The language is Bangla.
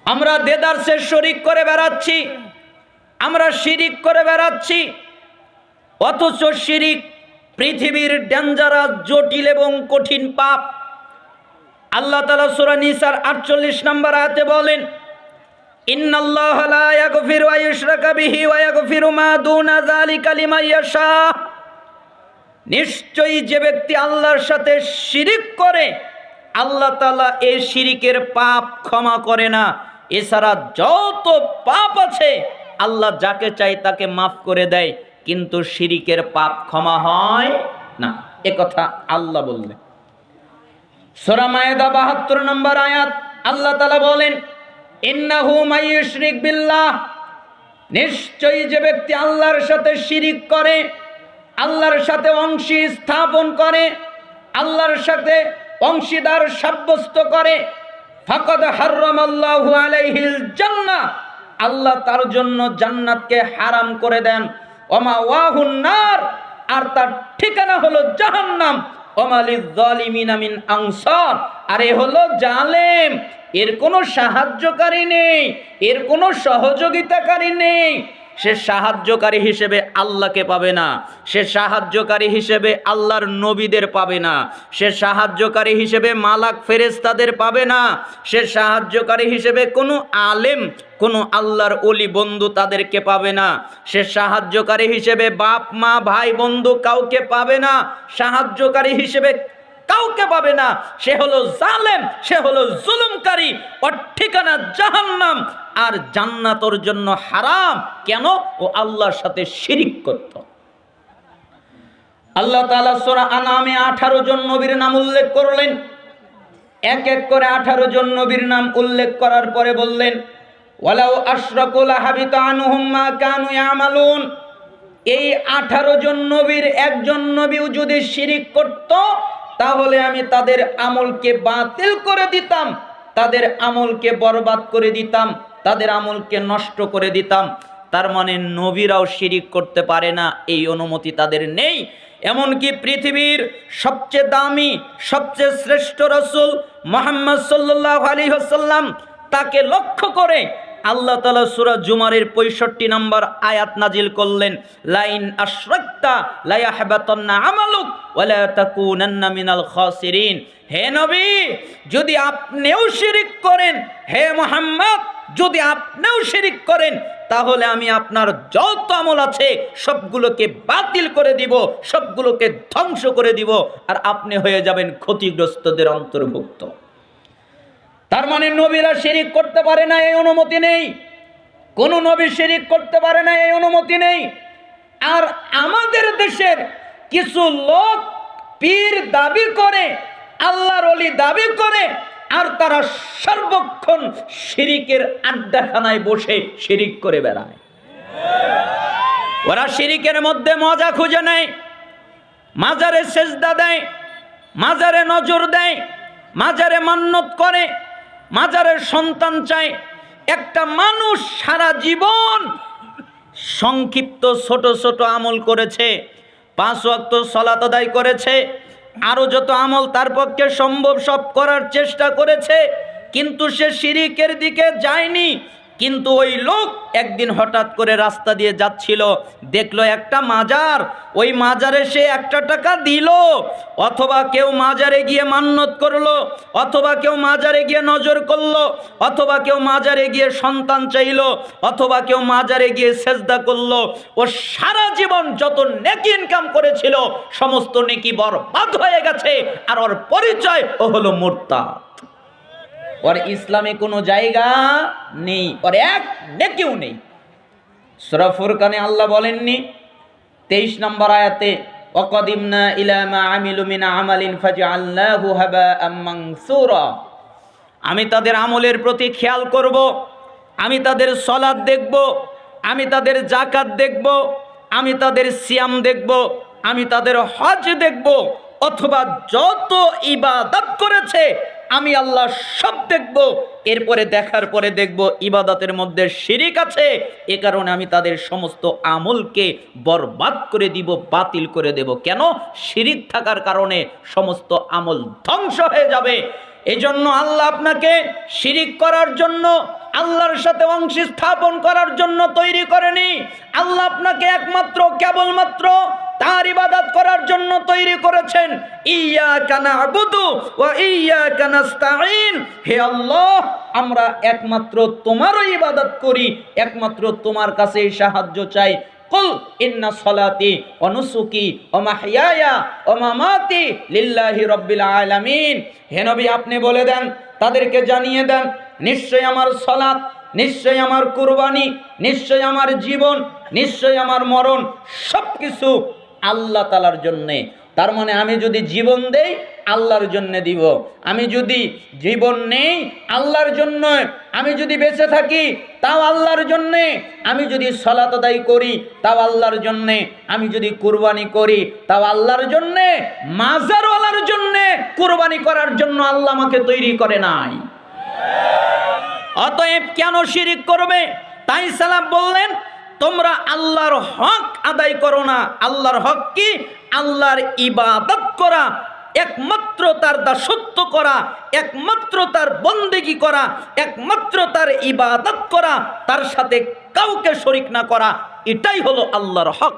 আমরা দেদারসে শরিক করে বেড়াচ্ছি, আমরা শিরিক করে বেড়াচ্ছি, অথচ শিরিক পৃথিবীর ডেঞ্জারাস, জটিল এবং কঠিন পাপ। আল্লাহ তাআলা সূরা নিসার 48 নম্বর আয়াতে বলেন, ইন্নাল্লাহা লা ইয়াগফিরু আন ইউশরাকা বিহি ওয়া ইয়াগফিরু মা দুনা যালিকা লিমান ইয়াশা। নিশ্চয়ই যে ব্যক্তি আল্লাহর সাথে শিরিক করে, আল্লাহ তাআলা এই শিরিকের পাপ ক্ষমা করে না। এছাড়া যত পাপ আছে আল্লাহ যাকে চাই তাকে মাফ করে দেয়, কিন্তু শিরিকের পাপ ক্ষমা হয় না। এ কথা আল্লাহ বললেন। সূরা মায়েদা 72 নম্বর আয়াত, আল্লাহ তাআলা বলেন, ইন্নাহু মান ইউশরিক বিল্লাহ, নিশ্চয়ই যে ব্যক্তি আল্লাহর সাথে শিরিক করে, আল্লাহর সাথে অংশী স্থাপন করে, আল্লাহর সাথে অংশীদার সাব্যস্ত করে, ফাকাদ হারামাল্লাহু আলাইহিল জান্নাহ, আল্লাহ তার জন্য জান্নাতকে হারাম করে দেন। ওমা ওয়াহুন নার, আর তার ঠিকানা হলো জাহান্নাম। ওমা লিয-যালিমিনা মিন আনসার, আর এ হলো জালেম, এর কোনো সাহায্যকারী নেই, এর কোনো সহযোগিতাকারী নেই। সে সাহায্যকারী হিসেবে আল্লাহকে পাবে না, সে সাহায্যকারী হিসেবে আল্লাহর নবীদের পাবে না, সে সাহায্যকারী হিসেবে মালাক ফেরেশতাদের পাবে না, সে সাহায্যকারী হিসেবে কোনো আলেম, কোনো আল্লাহর ওলি বন্ধু তাদেরকে পাবে না, সে সাহায্যকারী হিসেবে বাপ মা ভাই বন্ধু কাউকে পাবে না, সাহায্যকারী হিসেবে কাউকে পাবে না। সে হলো জালেম, সে হলো জুলুমকারী, ওর ঠিকানা জাহান্নাম, আর জান্নাত ওর জন্য হারাম। কেন? ও আল্লাহর সাথে শিরিক করত। আল্লাহ তাআলা সূরা আনামে 18 জন নবীর নাম উল্লেখ করলেন। এক এক করে 18 জন নবীর নাম উল্লেখ করার পরে বললেন, ওয়ালাউ আশরাকু লাহাবিতা আনহুম মা কানু ইয়ামালুন। এই 18 জন নবীর একজন নবীও যদি শিরিক করত, তাহলে আমি তাদের আমলকে বাতিল করে দিতাম, তাদের আমলকে বরবাদ করে দিতাম, তাদের আমলকে নষ্ট করে দিতাম। তার মানে নবীরাও শিরিক করতে পারে না, এই অনুমতি তাদের নেই। এমনকি পৃথিবীর সবচেয়ে দামি, সবচেয়ে শ্রেষ্ঠ রাসূল মুহাম্মদ সাল্লাল্লাহু আলাইহি ওয়াসাল্লাম, তাকে লক্ষ্য করে আল্লাহ তাআলা সূরা জুমারের 65 নম্বর আয়াত নাজিল করলেন, লাইন আশরাকতা লা ইয়াহবাতান্না আমালুক ওয়া লা তাকুনান্না মিনাল খাসিরিন। হে নবী, যদি আপনিও শিরিক করেন, হে মুহাম্মদ, যদি আপনিও শিরিক করেন, তাহলে আমি আপনার যত আমল আছে সবগুলোকে বাতিল করে দিব, সবগুলোকে ধ্বংস করে দিব, আর আপনি হয়ে যাবেন ক্ষতিগ্রস্তদের অন্তর্ভুক্ত। তার মানে নবীরা শিরিক করতে পারে না, এই অনুমতি নেই। কোন নবী শিরিক করতে পারে না, এই অনুমতি নেই। আর আমাদের দেশের কিছু লোক পীর দাবি করে, আল্লাহর ওলি দাবি করে, আর তারা সর্বক্ষণ শিরিকের আড্ডাখানায় বসে শিরিক করে বেড়ায়। ওরা শিরিকের মধ্যে মজা খুঁজে নেয়, মাজারে সেজদা দেয়, মাজারে নজর দেয়, মাজারে মান্নত করে, মাজারের সন্তান চায়। একটা মানুষ সারা জীবন সংক্ষিপ্ত ছোট ছোট আমল করেছে, 5 ওয়াক্ত সালাত আদায় করেছে, আরো যত আমল তার পক্ষে সম্ভব সব করার চেষ্টা করেছে, কিন্তু সে শিরিকের দিকে যায়নি। কিন্তু ওই লোক একদিন হঠাৎ করে রাস্তা দিয়ে যাচ্ছিল, দেখলো একটা মাজার, ওই মাজারে সে 1 টাকা দিল, অথবা কেউ মাজারে গিয়ে মান্নত করলো, অথবা কেউ মাজারে গিয়ে নজর করলো, অথবা কেউ মাজারে গিয়ে সন্তান চাইলো, অথবা কেউ মাজারে গিয়ে সেজদা করলো। ও সারা জীবন যত নেকি ইনকাম করেছিল সমস্ত নেকি বরবাদ হয়ে গেছে, আর ওর পরিচয় ও হলো মুরতাদ। ওর ইসলামে কোনো জায়গা নেই, ওর এক নেকিও নেই। সূরা ফুরকানে আল্লাহ বলেননি 23 নম্বর আয়াতে, ওয়াকাদিমনা ইলা মা আমিলু মিন আমালিন ফাজআলনাহু হাবাআম মানসুরা। আমি তাদের আমলের প্রতি খেয়াল করব, আমি তাদের সালাত দেখব, আমি তাদের যাকাত দেখব, আমি তাদের সিয়াম দেখব, আমি তাদের হজ দেখব, অথবা যত ইবাদত করেছে আমি আল্লাহ সব দেখব। এরপরে দেখার পরে দেখব ইবাদতের মধ্যে শিরিক আছে, এ কারণে আমি তাদের সমস্ত আমলকে বরবাদ করে দিব, বাতিল করে দেব। কেন? শিরিক থাকার কারণে সমস্ত আমল ধ্বংস হয়ে যাবে। এই জন্য আল্লাহ আপনাকে শিরিক করার জন্য আল্লাহর সাথে অংশী স্থাপন করার জন্য তৈরি করেনি। আল্লাহ আপনাকে একমাত্র কেবলমাত্র তার ইবাদত করার জন্য তৈরি করেছেন। ইয়্যাকা না'বুদু ওয়া ইয়্যাকা নাস্তাঈন, হে আল্লাহ আমরা একমাত্র তোমারই ইবাদত করি, একমাত্র তোমার কাছে সাহায্য চাই। কুল ইন্না সলাতি ওয়া নুসুকি ওয়া মাহইয়ায়া ওয়া মামাতি লিল্লাহি রাব্বিল আলামিন। হে নবী আপনি বলে দেন, তাদেরকে জানিয়ে দেন, নিশ্চয় আমার সালাত, নিশ্চয় আমার কুরবানি, নিশ্চয় আমার জীবন, নিশ্চয় আমার মরণ সবকিছু আল্লাহ তাআলার জন্যে। তার মানে আমি যদি জীবন দেই আল্লাহর জন্য দিব, আমি যদি জীবন নেই আল্লাহর জন্য, আমি যদি বেঁচে থাকি তাও আল্লাহর জন্যে, আমি যদি সালাত আদায় করি তাও আল্লাহর জন্যে, আমি যদি কুরবানি করি তাও আল্লাহর জন্যে। মাজারওয়ালার জন্যে কুরবানি করার জন্য আল্লাহ আমাকে তৈরি করে নাই। অতএব কেন শিরিক করবে? তাই সালাফ বললেন তোমরা আল্লাহর হক আদায় করো না। আল্লাহর হক কি? আল্লাহর ইবাদত করা, একমাত্র তার দাসত্ব করা, একমাত্র তার বন্দেগী করা, একমাত্র তার ইবাদত করা, তার সাথে কাউকে শরীক না করা, এটাই হলো আল্লাহর হক।